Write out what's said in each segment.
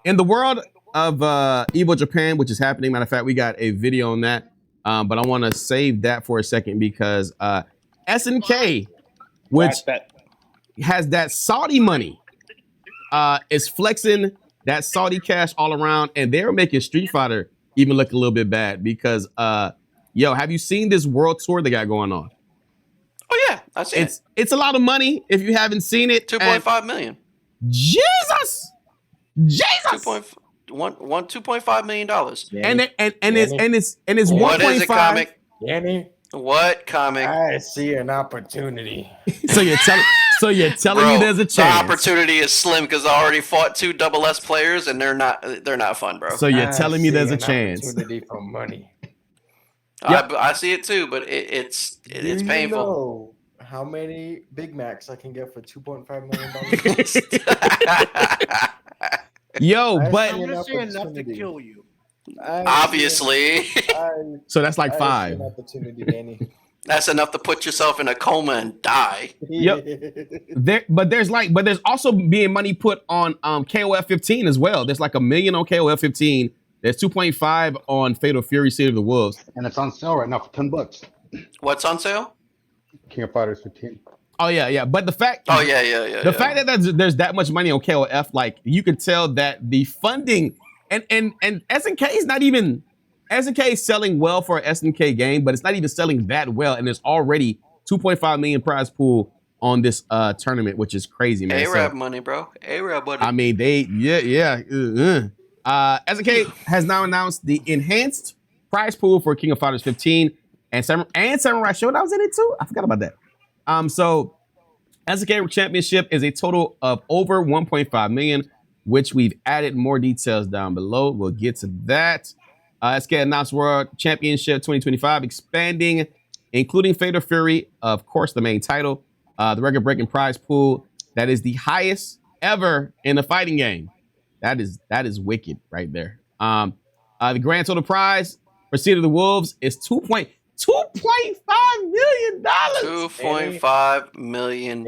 in the world of Evo Japan, which is happening. Matter of fact, we got a video on that. But I want to save that for a second because SNK, which That has that Saudi money, is flexing that Saudi cash all around, and they're making Street Fighter even look a little bit bad because, yo, have you seen this world tour they got going on? Oh yeah, I see it. It's a lot of money if you haven't seen it. 2.5 million. Jesus. $2.5 million. And it's What is 1.5. it, comic? Danny, What comic? I see an opportunity. So you're telling Bro, me there's a the chance. opportunity is slim because I already fought 2 double S players and they're not fun, bro. So you're I telling me see there's a an chance. Opportunity for money. Yep. I see it too, but it's Do you painful. know how many Big Macs I can get for $2.5 million? Yo, but see I'm an gonna say enough to opportunity. kill you. Obviously, so that's like I see 5. an opportunity, Danny. that's enough to put yourself in a coma and die. Yep. But there's also being money put on KOF 15 as well. There's like $1 million on KOF 15. There's 2.5 on Fatal Fury City of the Wolves. And it's on sale right now for $10. What's on sale? King of Fighters 15. Oh yeah. But the fact Oh yeah. the fact that there's that much money on KOF, like you could tell that the funding and SNK is not even SNK is selling well for an SNK game, but it's not even selling that well, and there's already 2.5 million prize pool on this tournament, which is crazy, man. Arab money, bro. Arab money. I mean, SNK has now announced the enhanced prize pool for King of Fighters 15 and Samurai Showdown was in it too. I forgot about that. So SNK Championship is a total of over 1.5 million, which we've added more details down below. We'll get to that. SNK announced World Championship 2025 expanding, including Fatal Fury, of course, the main title, the record-breaking prize pool that is the highest ever in a fighting game. That is wicked right there. The grand total prize for City of the Wolves is $2.5 million. $2.5 million.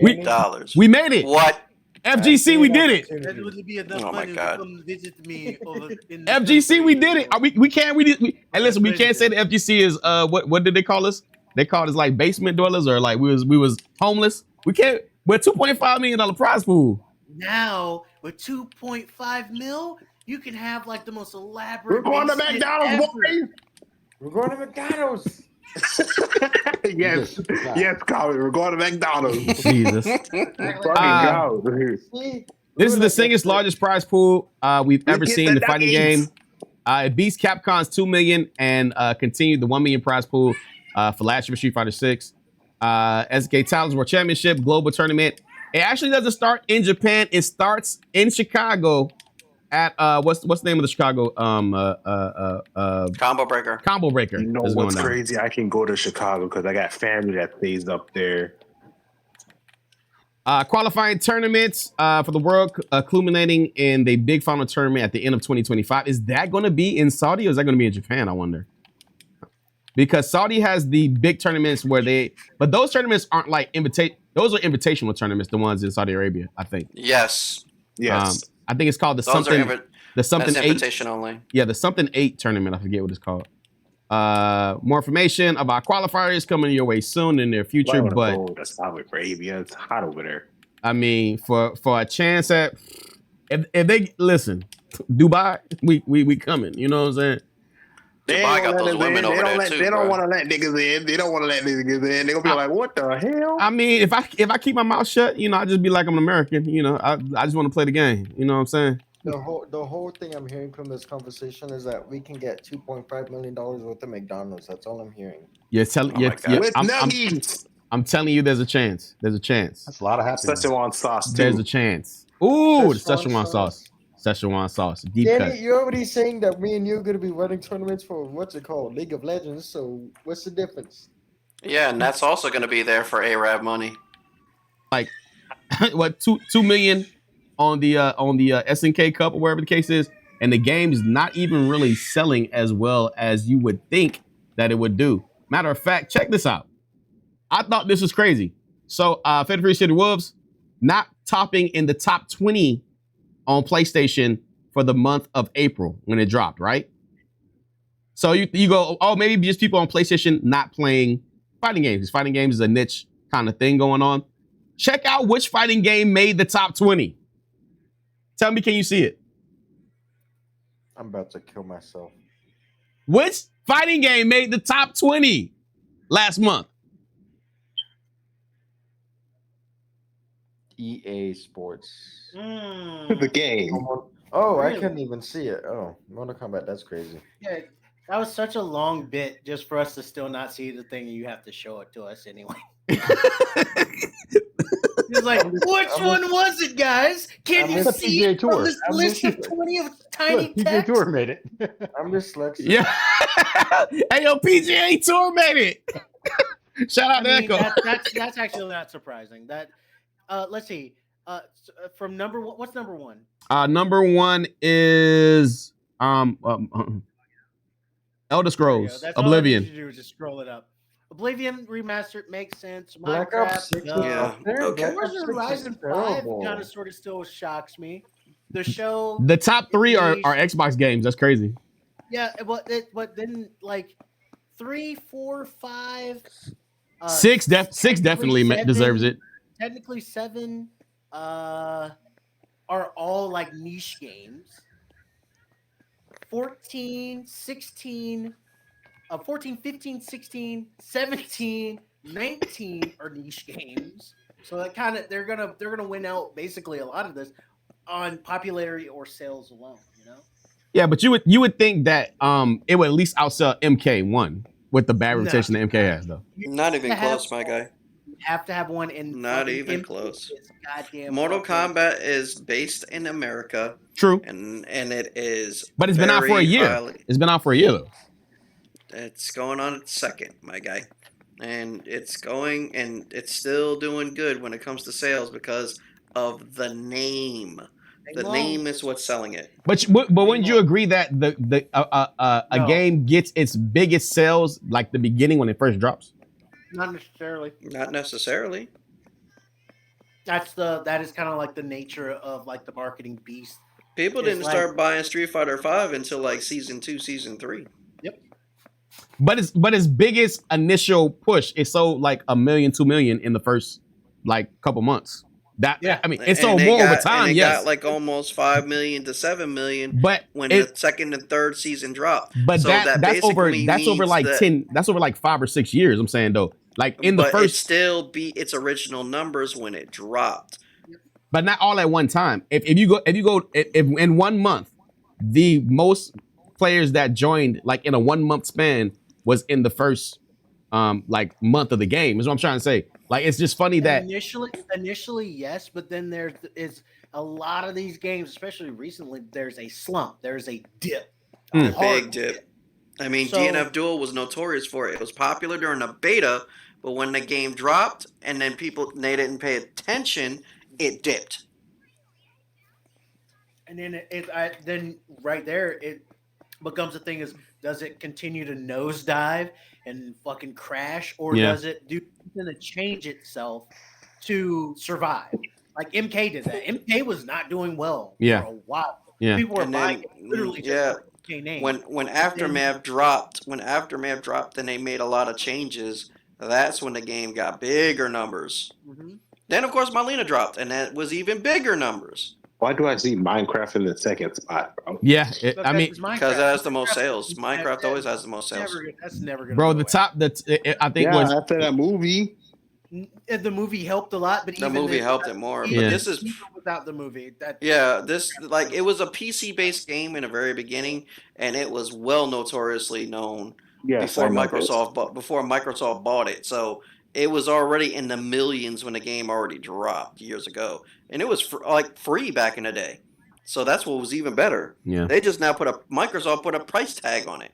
We made it. What? FGC, we did it. That would be enough Oh my money God. to come visit me over in FGC, we did it. Hey, listen, we can't say the FGC is what did they call us? They called us like basement dwellers or like we was homeless. We can't. We're $2.5 million prize pool. Now with 2.5 mil, you can have like the most elaborate. We're going to basement McDonald's, ever. boys. We're going to McDonald's. Yes, Colin, we're going to McDonald's. Jesus. Fucking go. See? This is the single largest prize pool we've ever get seen in the the fighting game. It beats Capcom's 2 million and continued the 1 million prize pool for last year for Street Fighter 6. SK Talents World Championship Global Tournament. It actually doesn't start in Japan. It starts in Chicago at what's the name of the Chicago Combo breaker. Combo Breaker. You know is what's going down. crazy? I can go to Chicago because I got family that stays up there. Qualifying tournaments for the world culminating in the big final tournament at the end of 2025. Is that going to be in Saudi or is that going to be in Japan? I wonder. Because Saudi has the big tournaments but those tournaments aren't like those are invitational tournaments, the ones in Saudi Arabia, I think. Yes. Yes. I think it's called the Those something are the something that's 8. invitation only. Yeah, the something 8 tournament. I forget what it's called. More information about qualifiers coming your way soon in their future. But that's Saudi Arabia. It's hot over there. I mean, for a chance at if they listen, Dubai, we coming. You know what I'm saying? Dubai got those women over there too. They don't want to let niggas in. They don't want to let niggas in. They're gonna be like, what the hell? I mean, if I keep my mouth shut, you know, I just be like I'm an American. You know, I just want to play the game. You know what I'm saying? The whole thing I'm hearing from this conversation is that we can get $2.5 million worth of McDonald's. That's all I'm hearing. You're With nuggets. I'm telling you, there's a chance. There's a chance. That's a lot of happiness. Szechuan sauce too. There's a chance. Ooh, the Szechuan Szechuan sauce. Szechuan sauce. Deep Danny, cut. you're already saying that me and you are going to be running tournaments for what's it called? League of Legends. So what's the difference? Yeah, and that's also going to be there for Arab money. Like what 2 million on the SNK Cup or wherever the case is, and the game is not even really selling as well as you would think that it would do. Matter of fact, check this out. I thought this was crazy. So Fatal Fury City Wolves not topping in the top 20 on PlayStation for the month of April when it dropped, right? So you go, oh, maybe just people on PlayStation not playing fighting games. Fighting games is a niche kind of thing going on. Check out which fighting game made the top 20. Tell me, can you see it? I'm about to kill myself. Which fighting game made the top 20 last month? EA Sports. The game. Oh, I Really? couldn't even see it. Oh, Mortal Kombat. That's crazy. Yeah, that was such a long bit just for us to still not see the thing. You have to show it to us anyway. He's like, which one was it, guys? Can you It's a see PGA it from Tour. this list of 20 of tiny Look, PGA text? Tour made it. I'm dyslexic. Yeah. Hey, yo, PGA Tour made it. Shout out to Echo. That's actually not surprising. That let's see. From number one, what's number one? Number one is Elder Scrolls That's Oblivion. All I need you to do is just scroll it up. Oblivion remastered makes sense. Black Ops 6 is Yeah, up there. okay. Black Ops Forza 6 is Horizon 5 terrible. kind of sort of still shocks me. The show, The top three are Xbox games. That's crazy. yeah, but then like 3, 4, 5, Six definitely seven, deserves it. Technically 7 are all like niche games. 14, 16, 14, 15, 16, 17, 19 are niche games. So that kind of they're gonna win out basically a lot of this on popularity or sales alone, you know? Yeah, but you would think that it would at least outsell MK1 with the bad No. reputation that MK has, though. Not even to have close, my guy. You have to have one in Not fucking even MK close. is goddamn Mortal fucking- Kombat is based in America, True, and it is. but it's been out for a very year. highly- It's been out for a year though. It's going on its second, my guy, and it's still doing good when it comes to sales because of the name. The name is what's selling it. But wouldn't you agree that a No. game gets its biggest sales like the beginning when it first drops? Not necessarily. Not necessarily. That is kind of like the nature of like the marketing beast. People It's didn't like- start buying Street Fighter V until like season 2, season 3. But its biggest initial push is sold like 1 million, 2 million in the first like couple months. That Yeah. I mean, it And sold they more over got- time. and it Yes, got like almost 5 million to 7 million but when it, the second and third season dropped. but So that's over basically that's over means like that- 10. That's over like 5 or 6 years. I'm saying though, like in the but it first, still beat its original numbers when it dropped. but not all at one time. If you go in 1 month, the most players that joined like in a 1 month span was in the first like month of the game. Is what I'm trying to say. Like it's just funny that Initially, yes, but then there is a lot of these games, especially recently. There's a slump. There's a dip. Mm. A hard Big dip. I mean, So- DNF Duel was notorious for it. It was popular during the beta, but when the game dropped and then they didn't pay attention, it dipped. And then then right there it becomes a thing: is does it continue to nosedive and fucking crash, or Yeah. does it do something to change itself to survive? Like MK did that. MK was not doing well Yeah. for a while. Yeah. People were And buying then- it literally just yeah. for the MK name. When Aftermath dropped, and they made a lot of changes, that's when the game got bigger numbers. Mhm. Then of course Marlena dropped, and that was even bigger numbers Why do I see Minecraft in the second spot, bro? yeah. I Because mean, it's because it Minecraft. has the most sales. Minecraft always has the most sales. That's never gonna bro, go the away. top I think Yeah, was after that movie. The movie helped a lot, but The even movie then, helped it more, Yeah. but this is even without the movie. it was a PC based game in the very beginning, and it was well notoriously known Yes, before I know this. Microsoft bought it. So it was already in the millions when the game already dropped years ago, and it was free back in the day. So that's what was even better. yeah. They just now Microsoft put a price tag on it.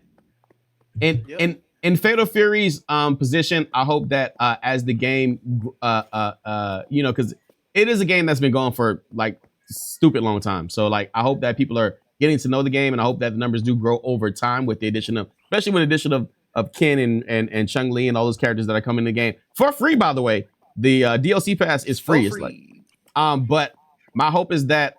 And Yep. in Fatal Fury's position, I hope that as the game because it is a game that's been going for like stupid long time. So like I hope that people are getting to know the game, and I hope that the numbers do grow over time with the addition of, especially with the addition of Ken and Chung Li and all those characters that are coming in the game for free. By the way, the DLC pass is free. It's like but My hope is that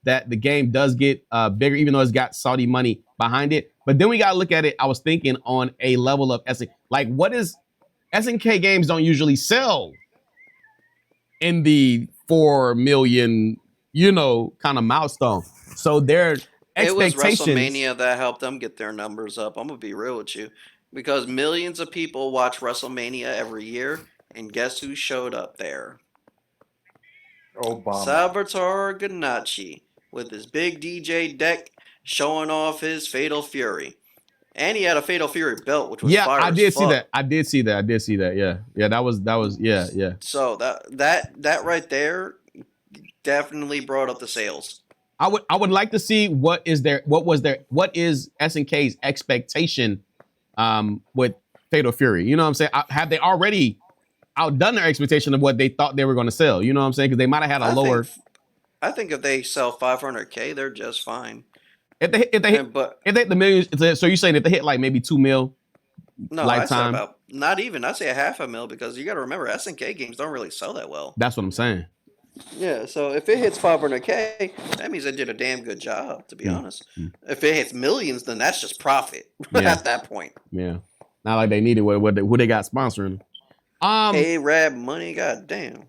that the game does get bigger, even though it's got Saudi money behind it. But then we gotta look at it. I was thinking on a level of like what is SNK games don't usually sell in the 4 million, kind of milestone. So their It was expectations. WrestleMania that helped them get their numbers up. I'm gonna be real with you, because millions of people watch WrestleMania every year, and guess who showed up there? Obama. Salvatore Ganacci with his big DJ deck showing off his Fatal Fury. And he had a Fatal Fury belt, which was Yeah, fire I as did see fuck. that. I did see that. Yeah. That was yeah. So that right there definitely brought up the sales. I would like to see what is SNK's expectation with Fatal Fury. You know what I'm saying? Have they already outdone their expectation of what they thought they were going to sell? You know what I'm saying? Because they might have had a lower. I think if they sell 500K, they're just fine. If they hit the millions, so you're saying if they hit like maybe 2 mil no, lifetime? I said about not even. I say a half a mil, because you got to remember SNK games don't really sell that well. That's what I'm saying. Yeah, so if it hits 500K, that means they did a damn good job, to be honest. If it hits millions, then that's just profit at that point. Yeah, not like they needed who they got sponsoring. A-Rab money, goddamn.